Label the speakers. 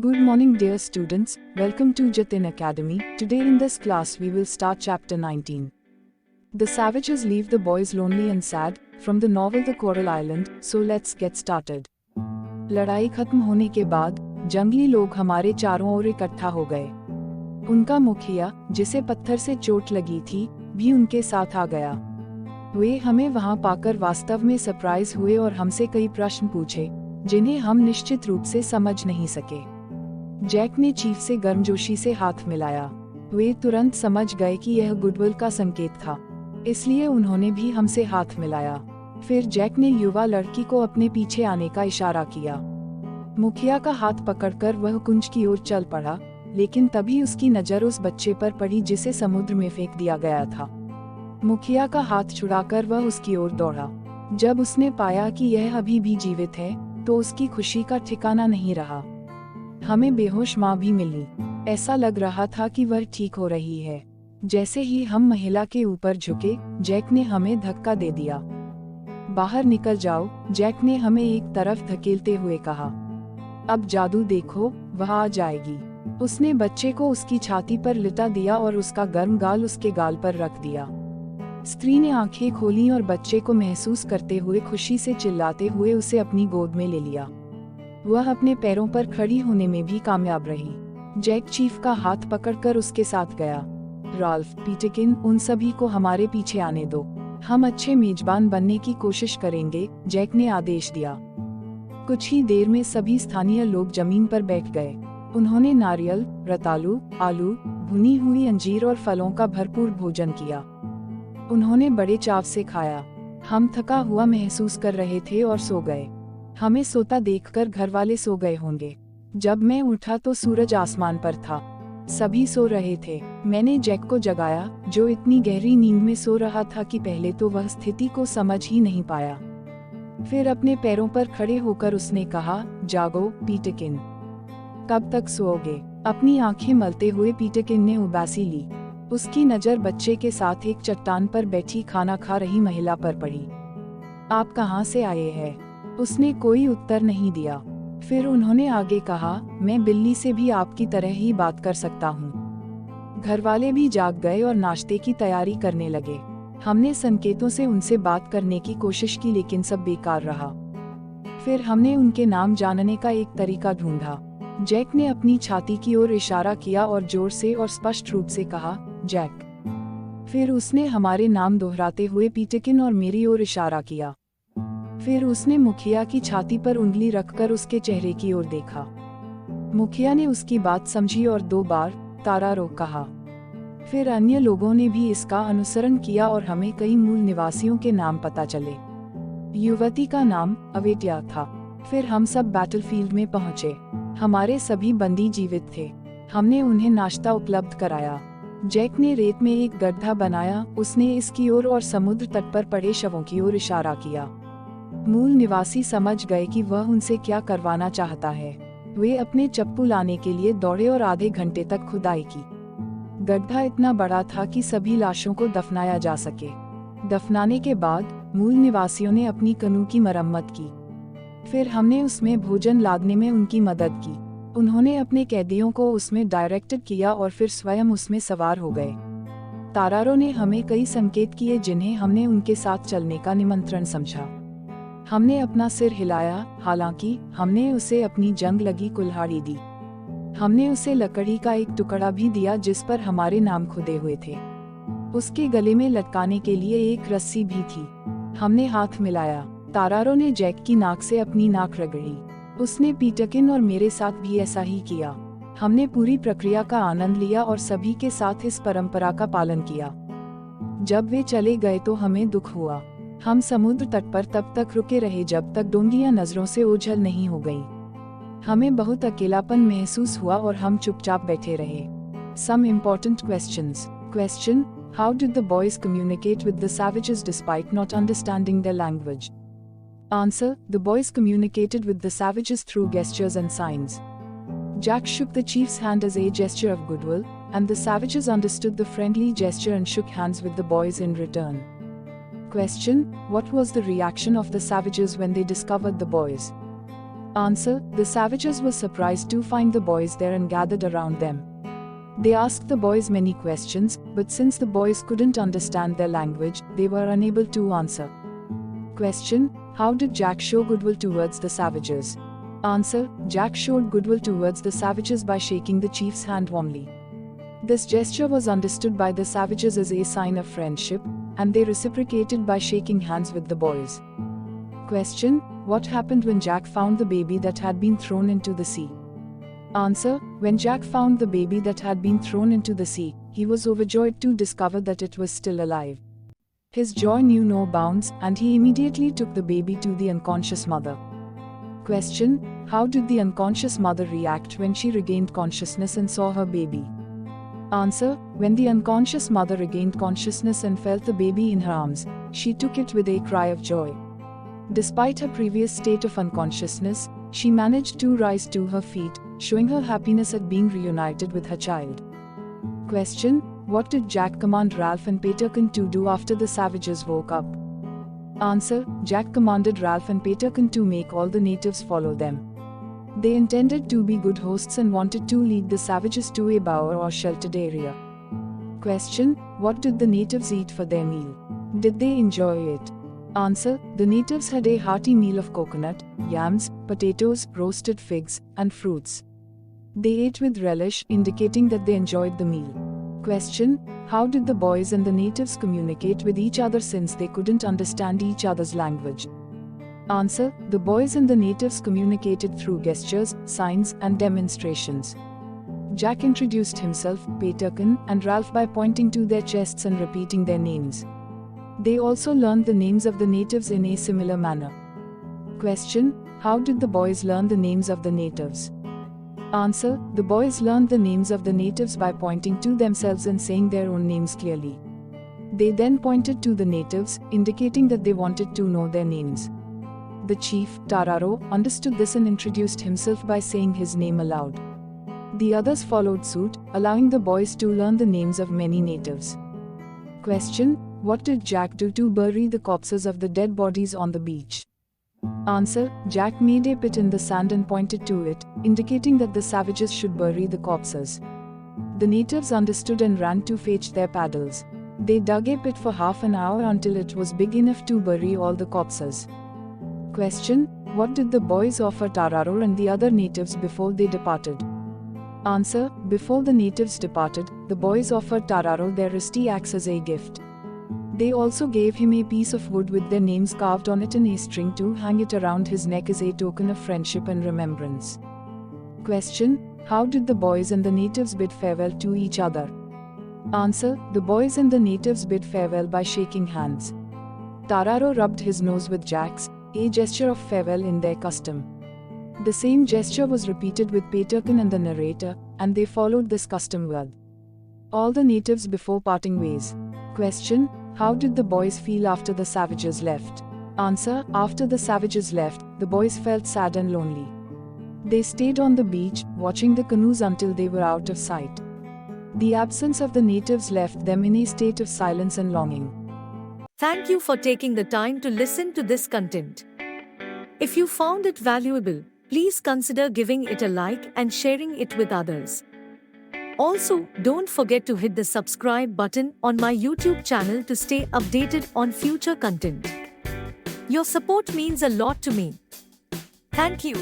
Speaker 1: Good morning dear students, welcome to Jatin Academy. Today in this class we will start chapter 19. The savages leave the boys lonely and sad, from the novel The Coral Island, so let's get started. लड़ाई खत्म होने के बाद जंगली लोग हमारे चारों ओर इकट्ठा हो गए। उनका मुखिया, जिसे पत्थर से चोट लगी थी, भी उनके साथ आ गया। वे हमें वहां पाकर वास्तव में सरप्राइज हुए और हमसे कई प्रश्न पूछे, जिन्हें हम निश्चित रूप से समझ नहीं सके। जैक ने चीफ से गर्मजोशी से हाथ मिलाया। वे तुरंत समझ गए कि यह गुडविल का संकेत था, इसलिए उन्होंने भी हमसे हाथ मिलाया। फिर जैक ने युवा लड़की को अपने पीछे आने का इशारा किया। मुखिया का हाथ पकड़कर वह कुंज की ओर चल पड़ा, लेकिन तभी उसकी नजर उस बच्चे पर पड़ी जिसे समुद्र में फेंक दिया गया था। मुखिया का हाथ छुड़ाकर वह उसकी ओर दौड़ा। जब उसने पाया कि यह अभी भी जीवित है, तो उसकी खुशी का ठिकाना नहीं रहा। हमें बेहोश माँ भी मिली। ऐसा लग रहा था कि वह ठीक हो रही है। जैसे ही हम महिला के ऊपर झुके, जैक ने हमें धक्का दे दिया। बाहर निकल जाओ, जैक ने हमें एक तरफ धकेलते हुए कहा। अब जादू देखो, वह आ जाएगी। उसने बच्चे को उसकी छाती पर लिटा दिया और उसका गर्म गाल उसके गाल पर रख दिया। स्त्री ने आंखें खोलीं और बच्चे को महसूस करते हुए खुशी से चिल्लाते हुए उसे अपनी गोद में ले लिया। वह अपने पैरों पर खड़ी होने में भी कामयाब रही। जैक चीफ का हाथ पकड़कर उसके साथ गया। राल्फ, पीटरकिन, उन सभी को हमारे पीछे आने दो। हम अच्छे मेजबान बनने की कोशिश करेंगे, जैक ने आदेश दिया। कुछ ही देर में सभी स्थानीय लोग जमीन पर बैठ गए। उन्होंने नारियल, रतालू, आलू, भुनी हुई अंजीर और फलों का भरपूर भोजन किया। उन्होंने बड़े चाव से खाया। हम थका हुआ महसूस कर रहे थे और सो गए। हमें सोता देखकर घरवाले सो गए होंगे। जब मैं उठा तो सूरज आसमान पर था। सभी सो रहे थे। मैंने जैक को जगाया, जो इतनी गहरी नींद में सो रहा था कि पहले तो वह स्थिति को समझ ही नहीं पाया। फिर अपने पैरों पर खड़े होकर उसने कहा, जागो, पीटरकिन। कब तक सोओगे? अपनी आंखें मलते हुए पीटरकिन ने उबासी ली। उसकी नजर बच्चे के साथ एक चट्टान पर बैठी खाना खा रही महिला पर पड़ी। आप कहाँ से आए हैं? उसने कोई उत्तर नहीं दिया। फिर उन्होंने आगे कहा, मैं बिल्ली से भी आपकी तरह ही बात कर सकता हूँ। घरवाले भी जाग गए और नाश्ते की तैयारी करने लगे। हमने संकेतों से उनसे बात करने की कोशिश की, लेकिन सब बेकार रहा। फिर हमने उनके नाम जानने का एक तरीका ढूंढा। जैक ने अपनी छाती की ओर इशारा किया और जोर से और स्पष्ट रूप से कहा, जैक। फिर उसने हमारे नाम दोहराते हुए पीटरकिन और मेरी ओर इशारा किया। फिर उसने मुखिया की छाती पर उंगली रखकर उसके चेहरे की ओर देखा। मुखिया ने उसकी बात समझी और 2 बार तारारो कहा। फिर अन्य लोगों ने भी इसका अनुसरण किया और हमें कई मूल निवासियों के नाम पता चले। युवती का नाम अवेटिया था। फिर हम सब बैटलफील्ड में पहुंचे। हमारे सभी बंदी जीवित थे। हमने उन्हें नाश्ता उपलब्ध कराया। जैक ने रेत में एक गड्ढा बनाया। उसने इसकी ओर और समुद्र तट पर पड़े शवों की ओर इशारा किया। मूल निवासी समझ गए कि वह उनसे क्या करवाना चाहता है। वे अपने चप्पू लाने के लिए दौड़े और आधे घंटे तक खुदाई की। गड्ढा इतना बड़ा था कि सभी लाशों को दफनाया जा सके। दफनाने के बाद मूल निवासियों ने अपनी कनू की मरम्मत की। फिर हमने उसमें भोजन लादने में उनकी मदद की। उन्होंने अपने कैदियों को उसमें डायरेक्ट किया और फिर स्वयं उसमें सवार हो गए। तारारो ने हमें कई संकेत किए, जिन्हें हमने उनके साथ चलने का निमंत्रण समझा। हमने अपना सिर हिलाया, हालांकि हमने उसे अपनी जंग लगी कुल्हाड़ी दी। हमने उसे लकड़ी का एक टुकड़ा भी दिया जिस पर हमारे नाम खुदे हुए थे। उसके गले में लटकाने के लिए एक रस्सी भी थी। हमने हाथ मिलाया। तारारो ने जैक की नाक से अपनी नाक रगड़ी। उसने पीटरकिन और मेरे साथ भी ऐसा ही किया। हमने पूरी प्रक्रिया का आनंद लिया और सभी के साथ इस परंपरा का पालन किया। जब वे चले गए तो हमें दुख हुआ। हम समुद्र तट पर तब तक रुके रहे जब तक डोंगियां नजरों से ओझल नहीं हो गईं। हमें बहुत अकेलापन महसूस हुआ और हम चुपचाप बैठे रहे। Some important questions. Question: How did the boys communicate with the savages despite not understanding their language? Answer: The boys communicated with the savages through gestures and signs. Jack shook the chief's hand as a gesture of goodwill, and the savages understood the friendly gesture and shook hands with the boys in return. Question: What was the reaction of the savages when they discovered the boys? Answer: the savages were surprised to find the boys there and gathered around them. They asked the boys many questions, but since the boys couldn't understand their language, they were unable to answer. Question: how did Jack show goodwill towards the savages? Answer: Jack showed goodwill towards the savages by shaking the chief's hand warmly. This gesture was understood by the savages as a sign of friendship, and they reciprocated by shaking hands with the boys. Question: what happened when Jack found the baby that had been thrown into the sea? Answer: when Jack found the baby that had been thrown into the sea, he was overjoyed to discover that it was still alive. His joy knew no bounds, and he immediately took the baby to the unconscious mother. Question: how did the unconscious mother react when she regained consciousness and saw her baby? Answer: when the unconscious mother regained consciousness and felt the baby in her arms, she took it with a cry of joy. Despite her previous state of unconsciousness, she managed to rise to her feet, showing her happiness at being reunited with her child. Question: what did Jack command Ralph and Peterkin to do after the savages woke up? Answer: Jack commanded Ralph and Peterkin to make all the natives follow them. They intended to be good hosts and wanted to lead the savages to a bower or sheltered area. Question: what did the natives eat for their meal? Did they enjoy it? Answer: the natives had a hearty meal of coconut, yams, potatoes, roasted figs, and fruits. They ate with relish, indicating that they enjoyed the meal. Question: how did the boys and the natives communicate with each other since they couldn't understand each other's language? Answer: the boys and the natives communicated through gestures, signs, and demonstrations. Jack introduced himself, Peterkin, and Ralph by pointing to their chests and repeating their names. They also learned the names of the natives in a similar manner. Question: how did the boys learn the names of the natives? Answer: the boys learned the names of the natives by pointing to themselves and saying their own names clearly. They then pointed to the natives, indicating that they wanted to know their names. The chief, Tararo, understood this and introduced himself by saying his name aloud. The others followed suit, allowing the boys to learn the names of many natives. Question: what did Jack do to bury the corpses of the dead bodies on the beach? Answer: Jack made a pit in the sand and pointed to it, indicating that the savages should bury the corpses. The natives understood and ran to fetch their paddles. They dug a pit for half an hour until it was big enough to bury all the corpses. Question: what did the boys offer Tararo and the other natives before they departed? Answer: before the natives departed, the boys offered Tararo their rusty axe as a gift. They also gave him a piece of wood with their names carved on it and a string to hang it around his neck as a token of friendship and remembrance. Question: how did the boys and the natives bid farewell to each other? Answer: the boys and the natives bid farewell by shaking hands. Tararo rubbed his nose with Jack's, a gesture of farewell in their custom. The same gesture was repeated with Peterkin and the narrator, and they followed this custom well. All the natives before parting ways. Question: how did the boys feel after the savages left? Answer: after the savages left, the boys felt sad and lonely. They stayed on the beach, watching the canoes until they were out of sight. The absence of the natives left them in a state of silence and longing.
Speaker 2: Thank you for taking the time to listen to this content. If you found it valuable, please consider giving it a like and sharing it with others. Also, don't forget to hit the subscribe button on my YouTube channel to stay updated on future content. Your support means a lot to me. Thank you.